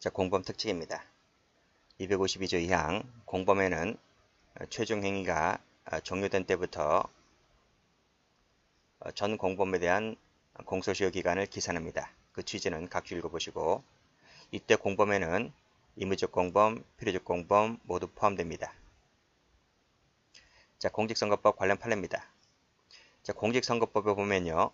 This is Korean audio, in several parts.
자, 공범 특징입니다. 252조 2항 공범에는 최종 행위가 종료된 때부터 전 공범에 대한 공소시효 기간을 기산합니다. 그 취지는 각주 읽어보시고, 이때 공범에는 의무적 공범, 필요적 공범 모두 포함됩니다. 자, 공직선거법 관련 판례입니다. 자, 공직선거법에 보면요.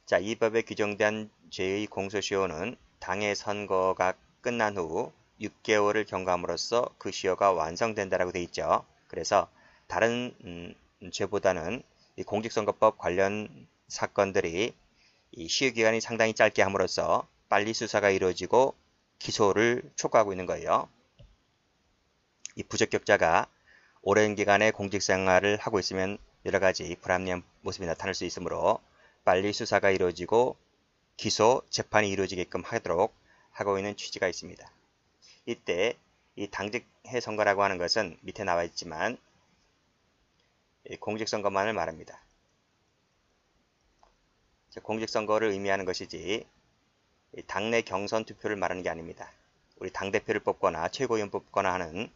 자, 이 법에 규정된 죄의 공소시효는 당의 선거가 끝난 후 6개월을 경과함으로써 그 시효가 완성된다라고 되어 있죠. 그래서 다른 죄보다는 이 공직선거법 관련 사건들이 이 시효기간이 상당히 짧게 함으로써 빨리 수사가 이루어지고 기소를 촉구하고 있는 거예요. 이 부적격자가 오랜 기간의 공직생활을 하고 있으면 여러 가지 불합리한 모습이 나타날 수 있으므로 빨리 수사가 이루어지고 기소, 재판이 이루어지게끔 하도록 하고 있는 취지가 있습니다. 이때 이 당직해 선거라고 하는 것은 밑에 나와 있지만 공직선거만을 말합니다. 공직선거를 의미하는 것이지 당내 경선 투표를 말하는 게 아닙니다. 우리 당대표를 뽑거나 최고위원 뽑거나 하는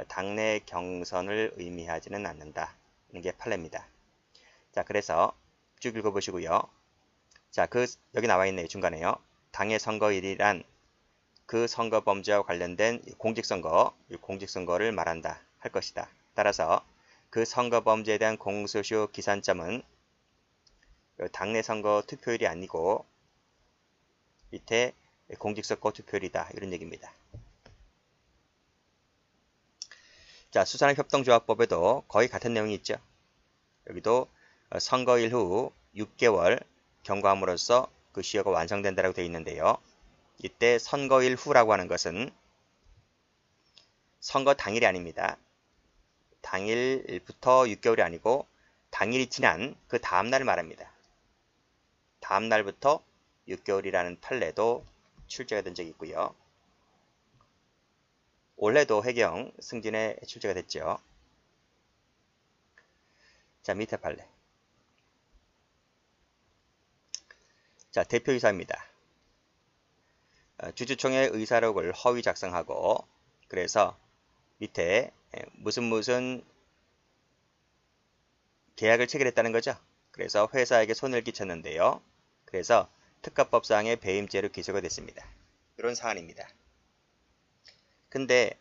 당내 경선을 의미하지는 않는다. 이런 게 판례입니다. 자, 그래서 쭉 읽어보시고요. 자, 여기 나와 있네요. 중간에요. 당의 선거일이란 그 선거 범죄와 관련된 공직선거를 말한다 할 것이다. 따라서 그 선거 범죄에 대한 공소시효 기산점은 당내 선거 투표일이 아니고 밑에 공직선거 투표일이다. 이런 얘기입니다. 자, 수산업협동조합법에도 거의 같은 내용이 있죠. 여기도 선거일 후 6개월 경과함으로써 그 시효가 완성된다고 되어 있는데요. 이때 선거일 후라고 하는 것은 선거 당일이 아닙니다. 당일부터 6개월이 아니고 당일이 지난 그 다음날을 말합니다. 다음날부터 6개월이라는 판례도 출제가 된 적이 있고요. 올해도 해경 승진에 출제가 됐죠. 자, 밑에 판례. 자, 대표이사입니다. 주주총회 의사록을 허위 작성하고, 그래서 밑에 무슨 계약을 체결했다는 거죠. 그래서 회사에게 손해를 끼쳤는데요. 그래서 특가법상의 배임죄로 기소가 됐습니다. 이런 사안입니다. 근데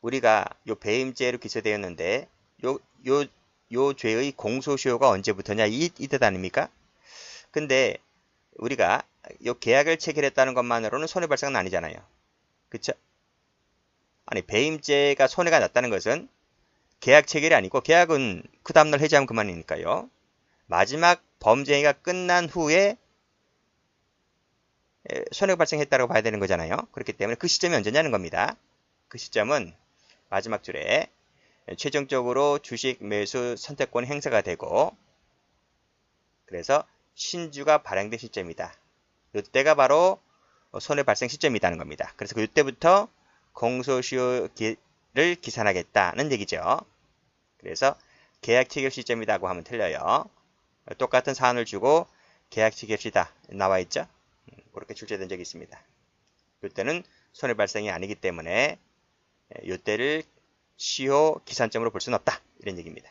우리가 요 배임죄로 기소되었는데 요 죄의 공소시효가 언제부터냐 이 뜻 아닙니까? 근데 우리가 요 계약을 체결했다는 것만으로는 손해 발생은 아니잖아요. 그쵸? 아니, 배임죄가 손해가 났다는 것은 계약 체결이 아니고, 계약은 그 다음날 해지하면 그만이니까요. 마지막 범죄 행위가 끝난 후에 손해가 발생했다고 봐야 되는 거잖아요. 그렇기 때문에 그 시점이 언제냐는 겁니다. 그 시점은 마지막 줄에 최종적으로 주식 매수 선택권 행사가 되고, 그래서 신주가 발행된 시점이다. 이때가 바로 손해 발생 시점이라는 겁니다. 그래서 이때부터 공소시효를 기산하겠다는 얘기죠. 그래서 계약 체결 시점이라고 하면 틀려요. 똑같은 사안을 주고 계약 체결 시다 나와 있죠. 그렇게 출제된 적이 있습니다. 이때는 손해 발생이 아니기 때문에 이때를 시효 기산점으로 볼 수는 없다. 이런 얘기입니다.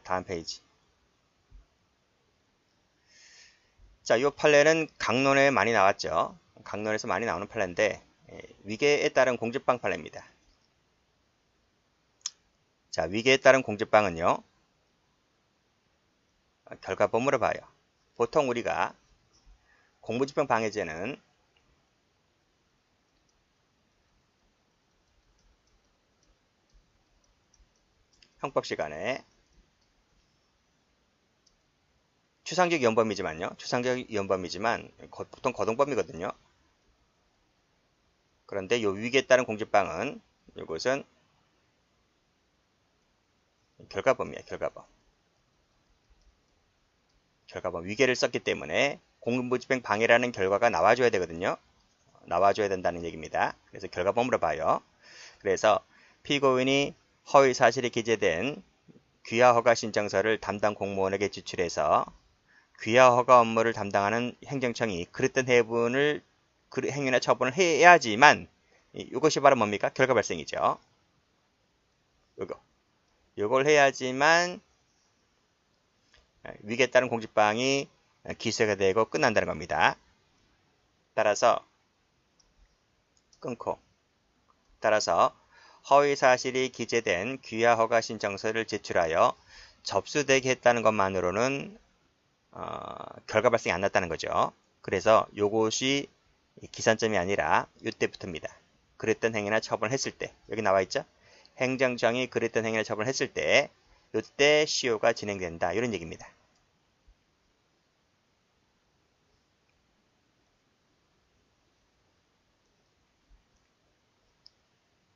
다음 페이지. 자, 이 판례는 강론에 많이 나왔죠. 강론에서 많이 나오는 판례인데 위계에 따른 공직방 판례입니다. 자, 위계에 따른 공직방은요. 결과범으로 봐요. 보통 우리가 공무집행 방해죄는 형법 시간에 추상적 위헌범이지만 보통 거동범이거든요. 그런데 이 위계에 따른 공직방은 이것은 결과범이에요. 결과범. 위계를 썼기 때문에 공무집행 방해라는 결과가 나와줘야 되거든요. 나와줘야 된다는 얘기입니다. 그래서 결과범으로 봐요. 그래서 피고인이 허위 사실이 기재된 귀하 허가 신청서를 담당 공무원에게 제출해서 귀하 허가 업무를 담당하는 행정청이 그릇된 해분을 행위나 처분을 해야지만 이것이 바로 뭡니까? 결과 발생이죠. 요걸 해야지만 위계에 따른 공직방이 기소가 되고 끝난다는 겁니다. 따라서 끊고 따라서 허위 사실이 기재된 귀하 허가 신청서를 제출하여 접수되게 했다는 것만으로는 결과 발생이 안 났다는 거죠. 그래서 요것이 기산점이 아니라 이때부터입니다. 그랬던 행위나 처분을 했을 때 여기 나와 있죠. 행정청이 그랬던 행위나 처분을 했을 때 이때 시효가 진행된다. 이런 얘기입니다.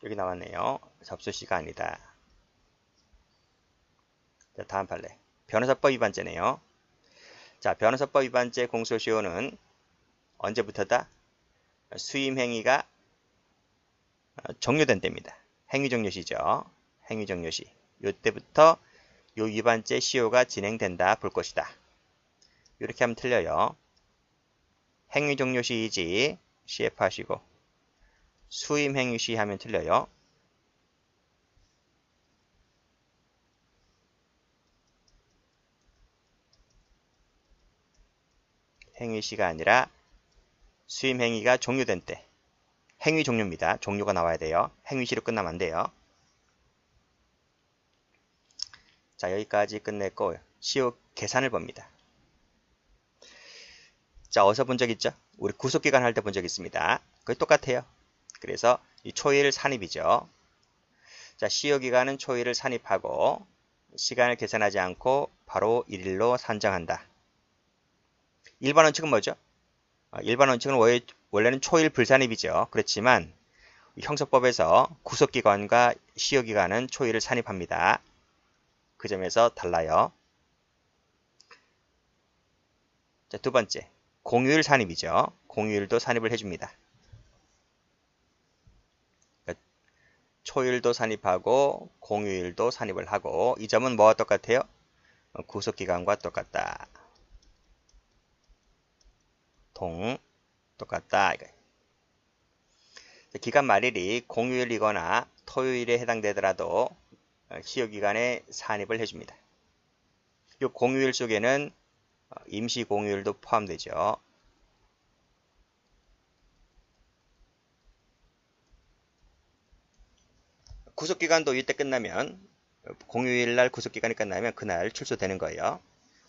여기 나왔네요. 접수시가 아니다. 자, 다음 판례. 변호사법 위반죄네요. 자, 변호사법 위반죄 공소시효는 언제부터다? 수임 행위가 종료된 때입니다. 행위 종료시죠. 행위 종료시. 이때부터 요 위반죄 시효가 진행된다 볼 것이다. 이렇게 하면 틀려요. 행위 종료시이지 CF 하시고 수임 행위시 하면 틀려요. 행위시가 아니라 수임 행위가 종료된 때. 행위 종료입니다. 종료가 나와야 돼요. 행위시로 끝나면 안 돼요. 자, 여기까지 끝냈고 시효 계산을 봅니다. 자, 어디서 본 적 있죠? 우리 구속기간 할 때 본 적 있습니다. 그게 똑같아요. 그래서 이 초일 산입이죠. 자, 시효기간은 초일을 산입하고 시간을 계산하지 않고 바로 1일로 산정한다. 일반 원칙은 뭐죠? 일반 원칙은 원래는 초일 불산입이죠. 그렇지만 형사법에서 구속기간과 시효기간은 초일을 산입합니다. 그 점에서 달라요. 자, 두 번째, 공휴일 산입이죠. 공휴일도 산입을 해줍니다. 그러니까 초일도 산입하고 공휴일도 산입을 하고 이 점은 뭐와 똑같아요? 구속기간과 똑같다. 똑같다. 기간 말일이 공휴일이거나 토요일에 해당되더라도 시효기간에 산입을 해줍니다. 이 공휴일 속에는 임시 공휴일도 포함되죠. 구속기간도 이때 끝나면 공휴일날 구속기간이 끝나면 그날 출소되는 거예요.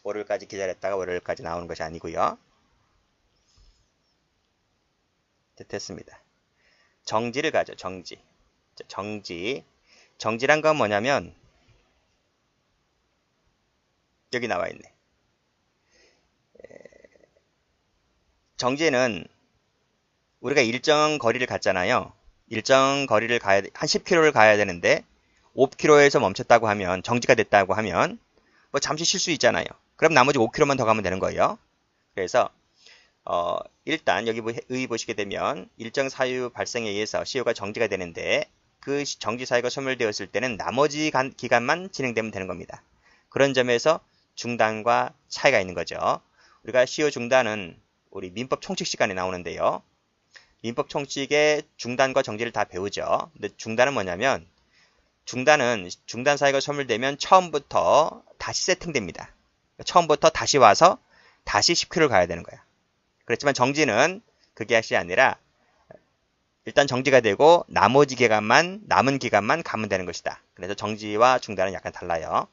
월요일까지 기다렸다가 월요일까지 나오는 것이 아니고요. 됐습니다. 정지를 가죠. 정지. 정지란 건 뭐냐면 여기 나와 있네. 정지는 우리가 일정 거리를 갔잖아요. 일정 거리를 가야 한 10km를 가야 되는데 5km에서 멈췄다고 하면 정지가 됐다고 하면 뭐 잠시 쉴 수 있잖아요. 그럼 나머지 5km만 더 가면 되는 거예요. 그래서 일단 여기 의의 보시게 되면 일정 사유 발생에 의해서 시효가 정지가 되는데 그 정지 사유가 소멸되었을 때는 나머지 기간만 진행되면 되는 겁니다. 그런 점에서 중단과 차이가 있는 거죠. 우리가 시효 중단은 우리 민법 총칙 시간에 나오는데요. 민법 총칙의 중단과 정지를 다 배우죠. 근데 중단은 뭐냐면 중단 사유가 소멸되면 처음부터 다시 세팅됩니다. 처음부터 다시 와서 다시 10km를 가야 되는 거야. 그렇지만 정지는 그게 아니라 일단 정지가 되고 남은 기간만 가면 되는 것이다. 그래서 정지와 중단은 약간 달라요.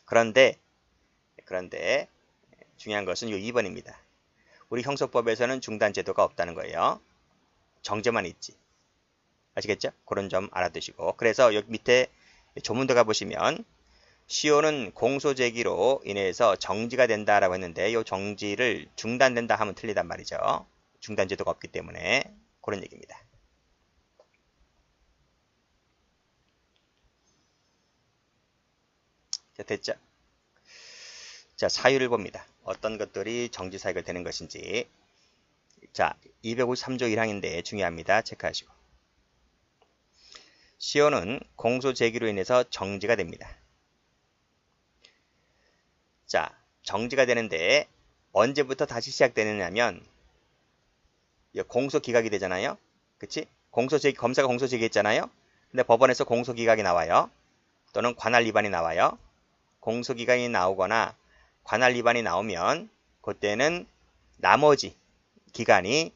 그런데 중요한 것은 이 2번입니다. 우리 형소법에서는 중단 제도가 없다는 거예요. 정제만 있지. 아시겠죠? 그런 점 알아두시고. 그래서 여기 밑에 조문도 가보시면 시효는 공소 제기로 인해서 정지가 된다라고 했는데 이 정지를 중단된다 하면 틀리단 말이죠. 중단 제도가 없기 때문에 그런 얘기입니다. 자, 됐죠? 자, 사유를 봅니다. 어떤 것들이 정지 사유가 되는 것인지. 자, 253조 1항인데 중요합니다. 체크하시고. 시효는 공소 제기로 인해서 정지가 됩니다. 자, 정지가 되는데 언제부터 다시 시작되느냐면 공소기각이 되잖아요. 그치? 검사가 공소제기했잖아요. 근데 법원에서 공소기각이 나와요. 또는 관할 위반이 나와요. 공소기각이 나오거나 관할 위반이 나오면 그때는 나머지 기간이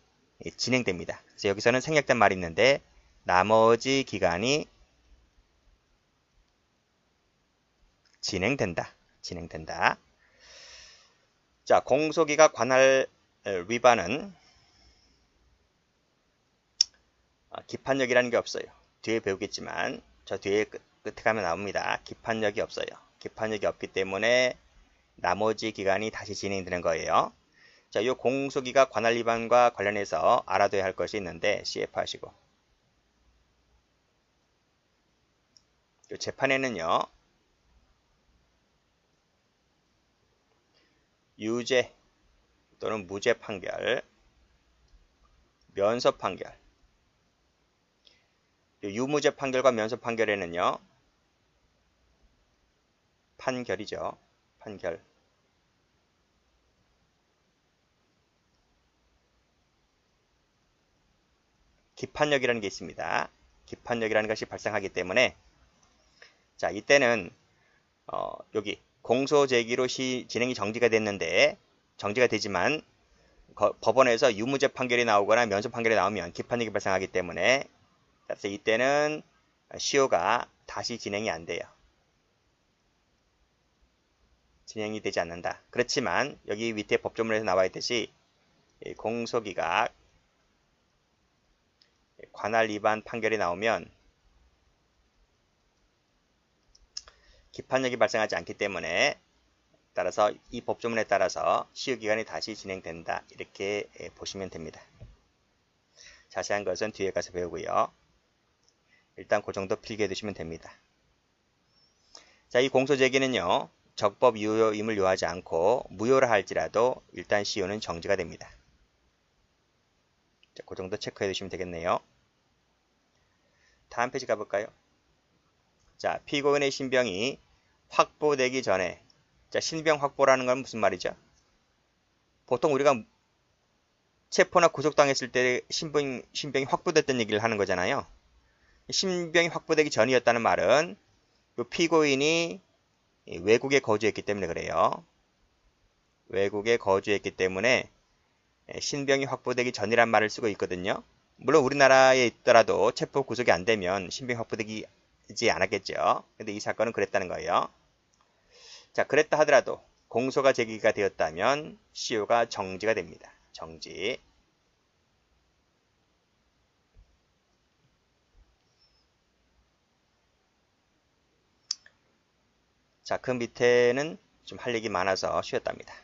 진행됩니다. 그래서 여기서는 생략된 말이 있는데 나머지 기간이 진행된다. 자, 공소기각 관할 위반은 기판력이라는 게 없어요. 뒤에 배우겠지만 저 뒤에 끝에 가면 나옵니다. 기판력이 없어요. 기판력이 없기 때문에 나머지 기간이 다시 진행되는 거예요. 자, 이 공소기각 관할 위반과 관련해서 알아둬야 할 것이 있는데 CF 하시고 이 재판에는요. 유죄 또는 무죄 판결, 면소 판결, 유무죄 판결과 면소 판결에는요. 판결이죠. 판결. 기판력이라는 게 있습니다. 기판력이라는 것이 발생하기 때문에 자, 이때는 여기 공소 제기로 진행이 정지가 됐는데 정지가 되지만 법원에서 유무죄 판결이 나오거나 면소 판결이 나오면 기판력이 발생하기 때문에 그래서 이때는 시효가 다시 진행이 안 돼요. 진행이 되지 않는다. 그렇지만 여기 밑에 법조문에서 나와 있듯이 공소기각 관할 위반 판결이 나오면 기판력이 발생하지 않기 때문에 따라서 이 법조문에 따라서 시효기간이 다시 진행된다. 이렇게 보시면 됩니다. 자세한 것은 뒤에 가서 배우고요. 일단 그 정도 필기해 두시면 됩니다. 자, 이 공소제기는요. 적법 유효임을 요하지 않고 무효라 할지라도 일단 시효는 정지가 됩니다. 자, 그 정도 체크해 두시면 되겠네요. 다음 페이지 가볼까요? 자, 피고인의 신병이 확보되기 전에 자, 신병 확보라는 건 무슨 말이죠? 보통 우리가 체포나 구속당했을 때 신병이 확보됐던 얘기를 하는 거잖아요. 신병이 확보되기 전이었다는 말은 피고인이 외국에 거주했기 때문에 그래요. 외국에 거주했기 때문에 신병이 확보되기 전이란 말을 쓰고 있거든요. 물론 우리나라에 있더라도 체포 구속이 안 되면 신병이 확보되지 않았겠죠. 근데 이 사건은 그랬다는 거예요. 자, 그랬다 하더라도 공소가 제기가 되었다면 시효가 정지가 됩니다. 정지. 자, 그 밑에는 좀 할 얘기 많아서 쉬었답니다.